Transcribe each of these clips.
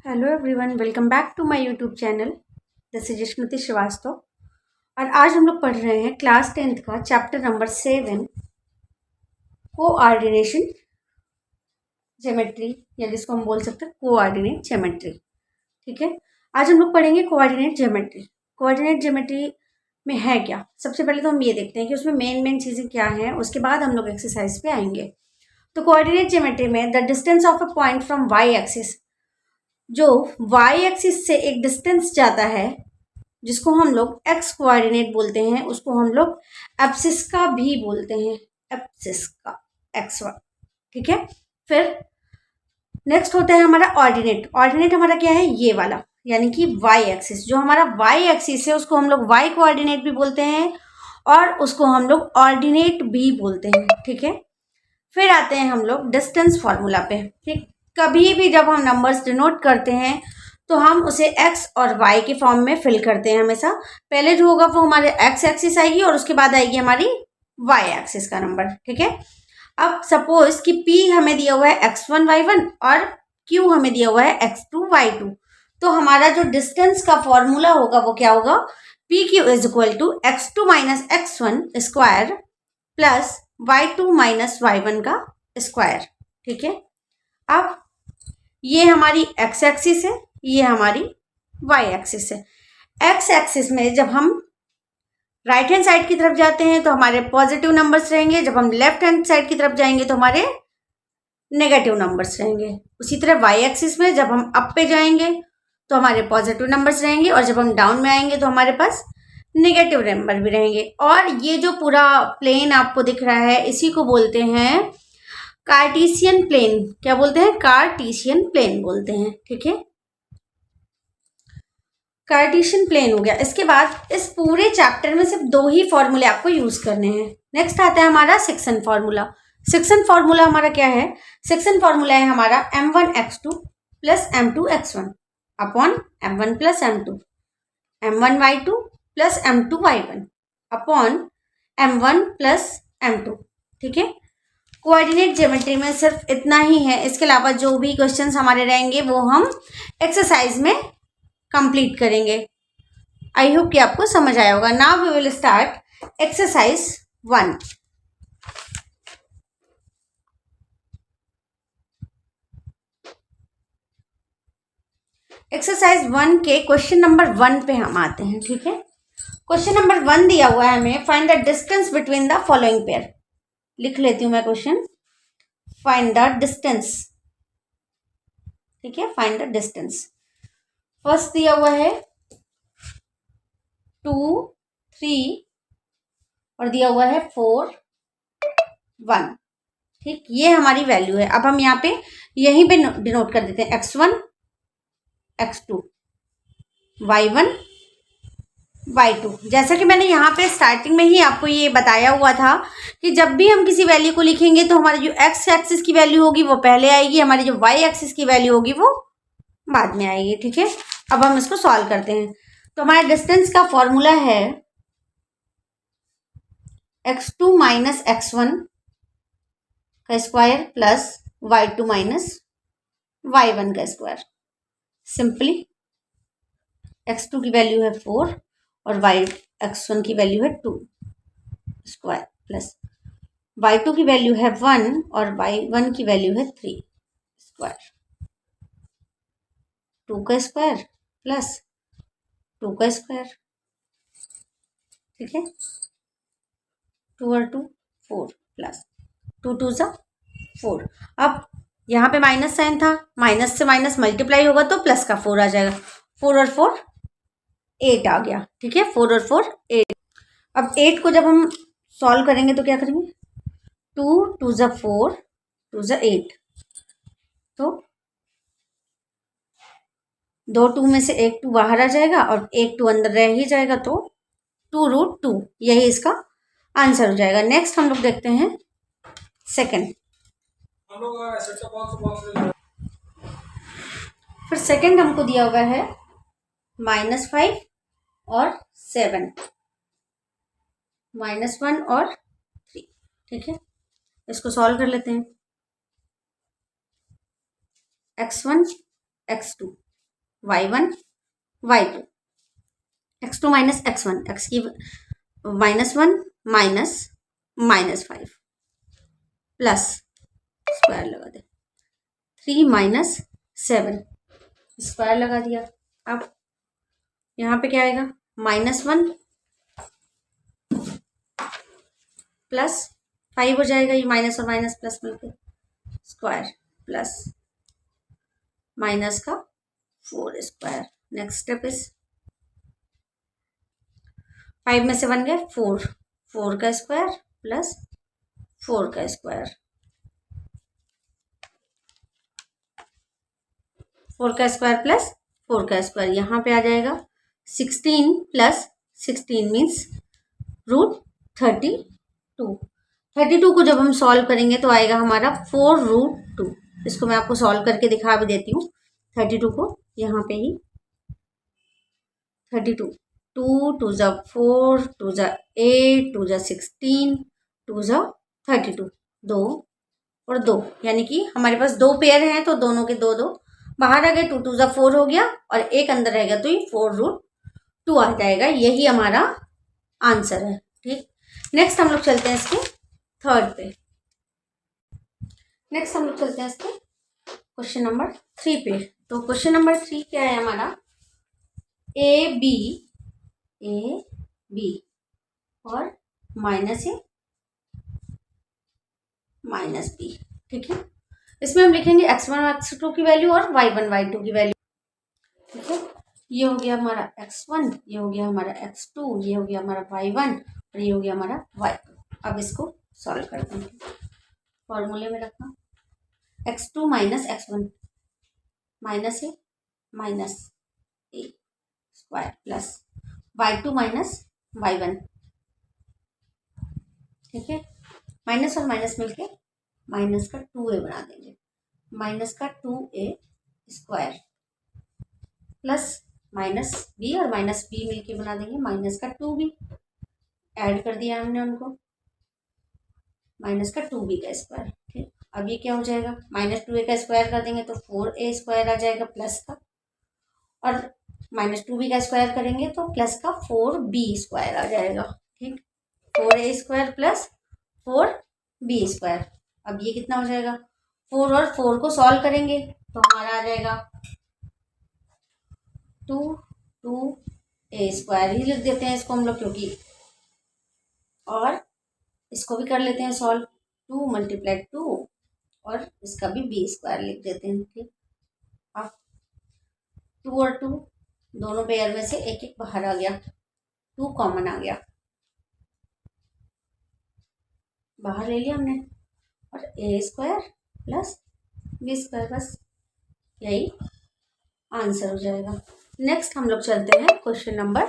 Hello everyone, welcome back to my YouTube channel. This is Smriti Srivastava और आज हम लोग पढ़ रहे हैं क्लास 10th का चैप्टर नंबर 7 कोऑर्डिनेशन ज्योमेट्री, या जिसको हम बोल सकते हैं कोऑर्डिनेट ज्योमेट्री। ठीक है, आज हम लोग पढ़ेंगे कोऑर्डिनेट ज्योमेट्री। कोऑर्डिनेट ज्योमेट्री में है क्या, सबसे पहले तो हम ये देखते हैं कि उसमें मेन चीज़ें क्या हैं, उसके बाद हम लोग एक्सरसाइज पे आएंगे। तो कोऑर्डिनेट ज्योमेट्री में the distance of a point from y axis, जो वाई एक्सिस से एक डिस्टेंस जाता है जिसको हम लोग एक्स कोऑर्डिनेट बोलते हैं, उसको हम लोग एब्सिस का भी बोलते हैं, एब्सिस का एक्स वाई। ठीक है, फिर नेक्स्ट होता है हमारा ऑर्डिनेट। ऑर्डिनेट हमारा क्या है, ये वाला, यानी कि वाई एक्सिस। जो हमारा वाई एक्सिस है उसको हम लोग वाई कोऑर्डिनेट भी बोलते हैं और उसको हम लोग ऑर्डिनेट भी बोलते हैं। ठीक है, फिर आते हैं हम लोग डिस्टेंस फॉर्मूला पे। ठीक, कभी भी जब हम नंबर्स डिनोट करते हैं तो हम उसे एक्स और वाई के फॉर्म में फिल करते हैं हमेशा। पहले जो होगा वो हमारे एक्स एक्सिस आएगी और उसके बाद आएगी हमारी वाई एक्सिस का नंबर। ठीक है, अब सपोज कि पी हमें दिया हुआ है x1y1 और क्यू हमें दिया हुआ है x2y2, तो हमारा जो डिस्टेंस का फॉर्मूला होगा वो क्या होगा, P Q is equal to x2 minus x1 square plus y2 minus y1 का स्क्वायर। ठीक है, अब ये हमारी x एक्सिस है, ये हमारी y एक्सिस है। x एक्सिस में जब हम राइट हैंड साइड की तरफ जाते हैं तो हमारे पॉजिटिव नंबर्स रहेंगे, जब हम लेफ्ट हैंड साइड की तरफ जाएंगे तो हमारे नेगेटिव नंबर्स रहेंगे। उसी तरह y एक्सिस में जब हम अप पे जाएंगे तो हमारे पॉजिटिव नंबर्स रहेंगे और जब हम डाउन में आएंगे तो हमारे पास नेगेटिव नंबर भी रहेंगे। और ये जो पूरा प्लेन आपको दिख रहा है इसी को बोलते हैं कार्टेशियन प्लेन। क्या बोलते हैं, कार्टेशियन प्लेन बोलते हैं। ठीक है, कार्टेशियन प्लेन हो गया। इसके बाद इस पूरे चैप्टर में सिर्फ दो ही फॉर्मूले आपको यूज करने हैं। नेक्स्ट आता है हमारा सेक्शन फॉर्मूला। सेक्शन फॉर्मूला हमारा क्या है, सेक्शन फॉर्मूला है हमारा m1x2 plus m2x1 upon m1 plus m2, m1y2 plus m2y1 upon m1 plus m2। ठीक है, कोऑर्डिनेट ज्योमेट्री में सिर्फ इतना ही है। इसके अलावा जो भी क्वेश्चंस हमारे रहेंगे वो हम एक्सरसाइज में कंप्लीट करेंगे। आई होप कि आपको समझ आया होगा। Now we will start exercise 1। Exercise 1 के क्वेश्चन नंबर 1 पे हम आते हैं। ठीक है, क्वेश्चन नंबर 1 दिया हुआ है हमें, find the distance between the following pair. लिख लेती हूं मैं क्वेश्चन, फाइंड द डिस्टेंस। ठीक है, फाइंड द डिस्टेंस। फर्स्ट दिया हुआ है 2 3 और दिया हुआ है 4 1। ठीक, ये हमारी वैल्यू है। अब हम यहाँ पे यहीं पे डिनोट कर देते हैं x1 x2 y1 y2। जैसा कि मैंने यहाँ पे स्टार्टिंग में ही आपको ये बताया हुआ था कि जब भी हम किसी वैल्यू को लिखेंगे तो हमारी जो x एक्सिस की वैल्यू होगी वो पहले आएगी, हमारी जो y एक्सिस की वैल्यू होगी वो बाद में आएगी। ठीक है, अब हम इसको सॉल्व करते हैं। तो हमारे डिस्टेंस का फॉर्मूला है x2 माइनस x1 का square plus y2 minus y1 का स्क्वायर। सिंपली x2 की वैल्यू है 4 और x1 की वैल्यू है 2 स्क्वायर प्लस y2 की वैल्यू है 1 और y1 की वैल्यू है 3 स्क्वायर। 2 का स्क्वायर प्लस 2 का स्क्वायर। ठीक है, 2 और 2 4 प्लस 2 2 सा 4। अब यहाँ पे माइनस साइन था, माइनस से माइनस मल्टीप्लाई होगा तो प्लस का 4 आ जाएगा। 4 और 4 8 आ गया। ठीक है, 4 और 4 8। अब 8 को जब हम सॉल्व करेंगे तो क्या करेंगे, 2 2 ज़ा 4 2 ज़ा 8, तो 2 2 में से एक 2 बाहर आ जाएगा और एक 2 अंदर रह ही जाएगा, तो 2√2 यही इसका आंसर हो जाएगा। नेक्स्ट हम लोग देखते हैं सेकंड। फिर सेकंड हमको दिया हुआ है -5 और 7, -1 और 3। ठीक है, इसको सॉल्व कर लेते हैं। x1 x2 y1 y2, x2 minus x1, x की -1 माइनस -5 प्लस स्क्वायर लगा दे 3 माइनस 7 स्क्वायर लगा दिया। अब यहाँ पे क्या आएगा -1 प्लस 5 हो जाएगा, ये माइनस और माइनस प्लस मिलकर स्क्वायर प्लस माइनस का 4 स्क्वायर। नेक्स्ट स्टेप इज 5 में से 1 गए 4, 4 का स्क्वायर प्लस 4 का स्क्वायर, 4 का स्क्वायर प्लस 4 का स्क्वायर। यहाँ पे आ जाएगा 16 प्लस 16 मीन्स √32। 32 को जब हम सॉल्व करेंगे तो आएगा हमारा 4√2। इसको मैं आपको सॉल्व करके दिखा भी देती हूँ। 32 को यहाँ पे ही 32, 2 2 ज़ा 4, 2 ज़ा 8, 2 ज़ा 16, 2 ज़ा 32, 2 और 2, यानी कि हमारे पास 2 पेयर हैं तो दोनों के 2 2 बाहर आ गए, 2 2 ज़ा 4 हो गया और एक अंदर रहेगा तो ये 4√2 आ जाएगा। यही हमारा आंसर है। ठीक, नेक्स्ट हम लोग चलते हैं इसके थर्ड पे। नेक्स्ट हम लोग चलते हैं इसके क्वेश्चन नंबर 3 पे। तो क्वेश्चन नंबर 3 क्या है हमारा, ए बी और माइनस ए माइनस बी। ठीक है, इसमें हम लिखेंगे x1 x2 की वैल्यू और y1 y2 की वैल्यू। ठीक है, ये हो गया हमारा x1, ये हो गया हमारा x2, ये हो गया हमारा y1 और ये हो गया हमारा y2। अब इसको सॉल्व करते हैं। फॉर्मूले में रखना x2 minus x1 minus A square plus y2 minus y1। ठीक है, माइनस और माइनस मिलके माइनस का 2a बना देंगे, माइनस का 2a square plus minus b और माइनस b मिलके बना देंगे माइनस का 2b। ऐड कर दिया हमने उनको, माइनस का 2b का स्क्वायर। ठीक, अब ये क्या हो जाएगा, -2a का स्क्वायर कर देंगे तो 4a स्क्वायर आ जाएगा प्लस का, और -2b का स्क्वायर करेंगे तो प्लस का 4b स्क्वायर आ जाएगा। ठीक, 4a square plus 4b square. अब ये कितना हो जाएगा, 4 और 4 को सॉल्व करेंगे तो हमारा आ जाएगा 2a स्क्वायर ही लिख देते हैं इसको हम लोग, क्योंकि और इसको भी कर लेते हैं सॉल्व, 2 × 2 और इसका भी b स्क्वायर लिख देते हैं। ठीक, अब 2 और 2 दोनों पेयर में से एक एक बाहर आ गया, 2 कॉमन आ गया, बाहर ले लिया हमने, और a square plus b square, बस यही आंसर हो जाएगा। नेक्स्ट हम लोग चलते हैं क्वेश्चन नंबर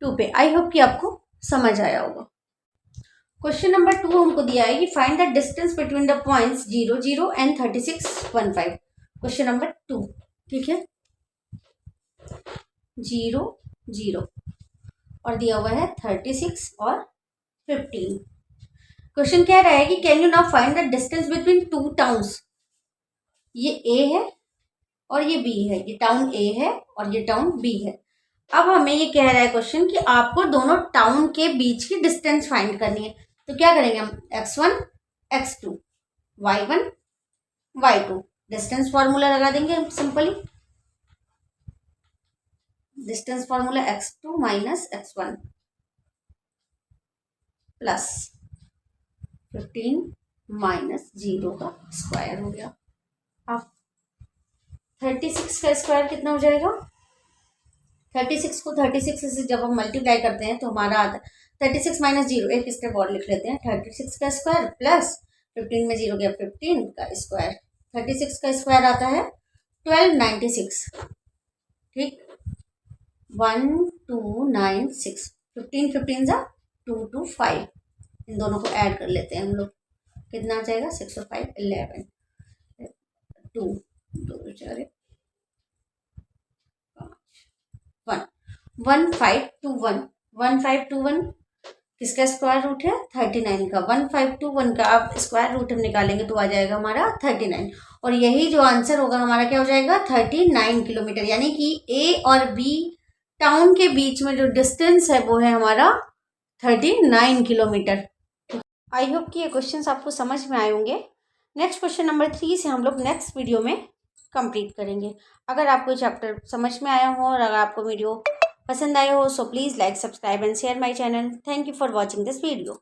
2 पे। आई होप कि आपको समझ आया होगा। क्वेश्चन नंबर 2 हमको दिया है कि find the distance between the points 0 0 and 36 15। Question number 2, ठीक है, 0 0 और दिया हुआ है 36 और 15। क्वेश्चन कह रहा है कि can you now find the distance between 2 towns. ये ए है और ये बी है, ये टाउन ए है और ये टाउन बी है। अब हमें ये कह रहा है क्वेश्चन कि आपको दोनों टाउन के बीच की डिस्टेंस फाइंड करनी है। तो क्या करेंगे हम, x1 x2 y1 y2, distance formula लगा देंगे हम simply. Distance formula x2 minus x1 plus 15 minus 0 का स्क्वायर हो गया। अब 36 का स्क्वायर कितना हो जाएगा, 36 को 36 से जब हम मल्टीप्लाई करते हैं तो हमारा आता है 36 माइनस 0, एक स्टेप और लिख लेते हैं, 36 का स्क्वायर प्लस 15 में 0 गया 15 का स्क्वायर। 36 का स्क्वायर आता है 1296। ठीक, 1296, 15 15 जा 225, इन दोनों को ऐड कर लेते हैं हम लोग, कितना आ जाएगा 6 और 5 11, 2 2 4 1 1521 1521 किसका स्क्वायर रूट है? 39 का। 1521 का आप स्क्वायर रूट हम निकालेंगे तो आ जाएगा हमारा 39, और यही जो आंसर होगा हमारा क्या हो जाएगा? 39 किलोमीटर। यानी कि ए और बी टाउन के बीच में जो डिस्टेंस है वो है हमारा 39 किलोमीटर। आई होप कि ये क्वेश्चंस आपको समझ में आए होंगे। नेक्स्ट क्वेश्चन नंबर 3 से हम लोग नेक्स्ट वीडियो में कंप्लीट करेंगे। अगर आपको चैप्टर समझ में आया हो और अगर आपको वीडियो पसंद आया हो, so please like, subscribe and share my channel. Thank you for watching this video.